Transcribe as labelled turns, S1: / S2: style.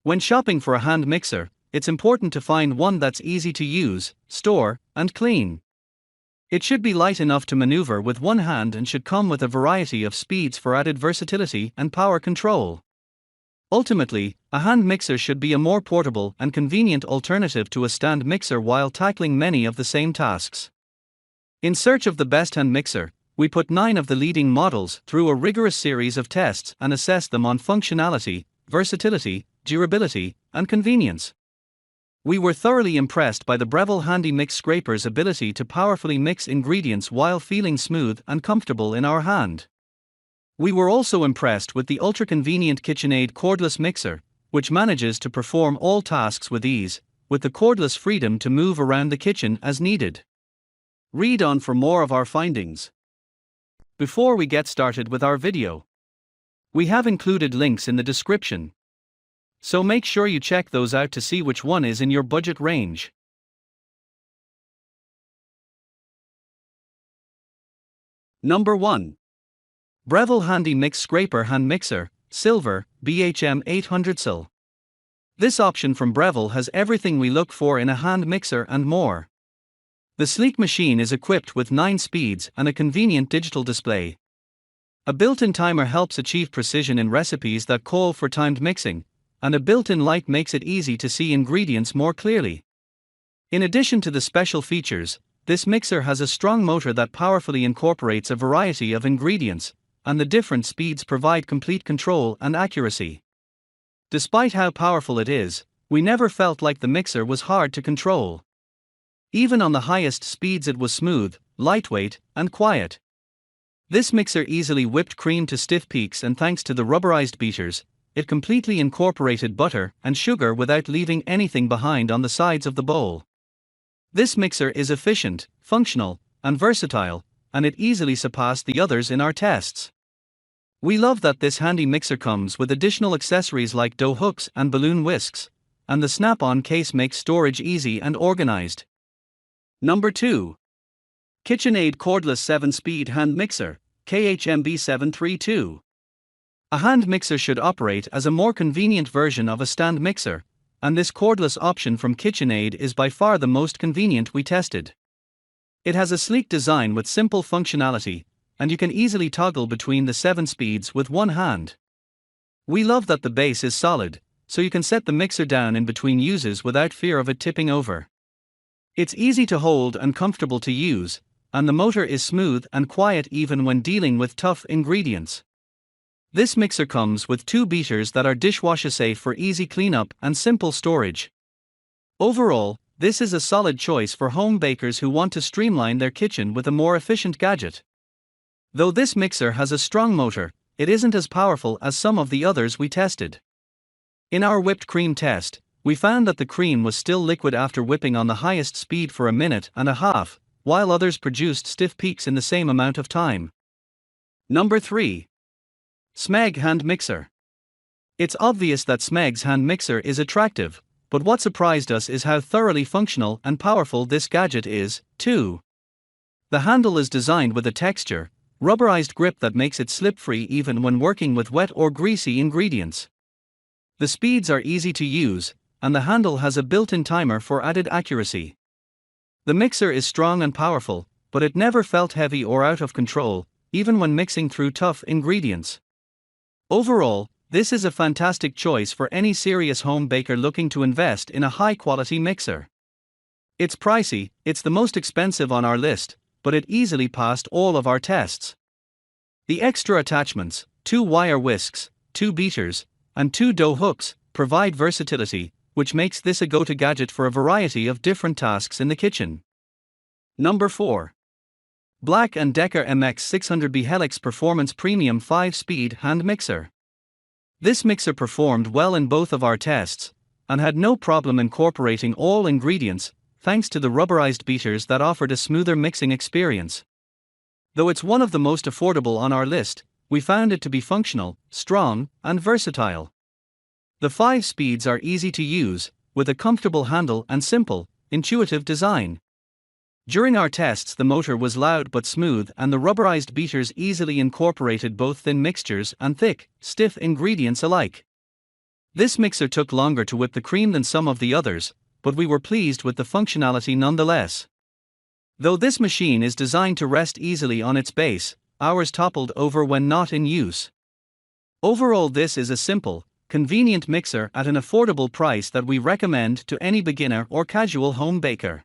S1: When shopping for a hand mixer, it's important to find one that's easy to use, store, and clean. It should be light enough to maneuver with one hand and should come with a variety of speeds for added versatility and power control. Ultimately, a hand mixer should be a more portable and convenient alternative to a stand mixer while tackling many of the same tasks. In search of the best hand mixer, we put 9 of the leading models through a rigorous series of tests and assessed them on functionality, versatility, durability, and convenience. We were thoroughly impressed by the Breville Handy Mix Scraper's ability to powerfully mix ingredients while feeling smooth and comfortable in our hand. We were also impressed with the ultra-convenient KitchenAid cordless mixer, which manages to perform all tasks with ease, with the cordless freedom to move around the kitchen as needed. Read on for more of our findings. Before we get started with our video, we have included links in the description, so make sure you check those out to see which one is in your budget range. Number 1. Breville Handy Mix Scraper Hand Mixer, Silver, BHM 800 SL. This option from Breville has everything we look for in a hand mixer and more. The sleek machine is equipped with 9 speeds and a convenient digital display. A built-in timer helps achieve precision in recipes that call for timed mixing, and a built-in light makes it easy to see ingredients more clearly. In addition to the special features, this mixer has a strong motor that powerfully incorporates a variety of ingredients, and the different speeds provide complete control and accuracy. Despite how powerful it is, we never felt like the mixer was hard to control. Even on the highest speeds it was smooth, lightweight, and quiet. This mixer easily whipped cream to stiff peaks, and thanks to the rubberized beaters, it completely incorporated butter and sugar without leaving anything behind on the sides of the bowl. This mixer is efficient, functional, and versatile, and it easily surpassed the others in our tests. We love that this handy mixer comes with additional accessories like dough hooks and balloon whisks, and the snap-on case makes storage easy and organized. Number 2. KitchenAid Cordless 7-Speed Hand Mixer, KHMB 732. A hand mixer should operate as a more convenient version of a stand mixer, and this cordless option from KitchenAid is by far the most convenient we tested. It has a sleek design with simple functionality, and you can easily toggle between the 7 speeds with one hand. We love that the base is solid, so you can set the mixer down in between uses without fear of it tipping over. It's easy to hold and comfortable to use, and the motor is smooth and quiet even when dealing with tough ingredients. This mixer comes with 2 beaters that are dishwasher safe for easy cleanup and simple storage. Overall, this is a solid choice for home bakers who want to streamline their kitchen with a more efficient gadget. Though this mixer has a strong motor, it isn't as powerful as some of the others we tested. In our whipped cream test, we found that the cream was still liquid after whipping on the highest speed for 1.5 minutes, while others produced stiff peaks in the same amount of time. Number 3. Smeg Hand Mixer. It's obvious that Smeg's hand mixer is attractive, but what surprised us is how thoroughly functional and powerful this gadget is, too. The handle is designed with a texture, rubberized grip that makes it slip-free even when working with wet or greasy ingredients. The speeds are easy to use, and the handle has a built-in timer for added accuracy. The mixer is strong and powerful, but it never felt heavy or out of control, even when mixing through tough ingredients. Overall, this is a fantastic choice for any serious home baker looking to invest in a high-quality mixer. It's pricey, it's the most expensive on our list, but it easily passed all of our tests. The extra attachments, 2 wire whisks, 2 beaters, and 2 dough hooks, provide versatility, which makes this a go-to gadget for a variety of different tasks in the kitchen. Number 4. Black & Decker MX 600B Helix Performance Premium 5-Speed Hand Mixer. This mixer performed well in both of our tests, and had no problem incorporating all ingredients, thanks to the rubberized beaters that offered a smoother mixing experience. Though it's one of the most affordable on our list, we found it to be functional, strong, and versatile. The 5 speeds are easy to use, with a comfortable handle and simple, intuitive design. During our tests, the motor was loud but smooth, and the rubberized beaters easily incorporated both thin mixtures and thick, stiff ingredients alike. This mixer took longer to whip the cream than some of the others, but we were pleased with the functionality nonetheless. Though this machine is designed to rest easily on its base, ours toppled over when not in use. Overall, this is a simple, convenient mixer at an affordable price that we recommend to any beginner or casual home baker.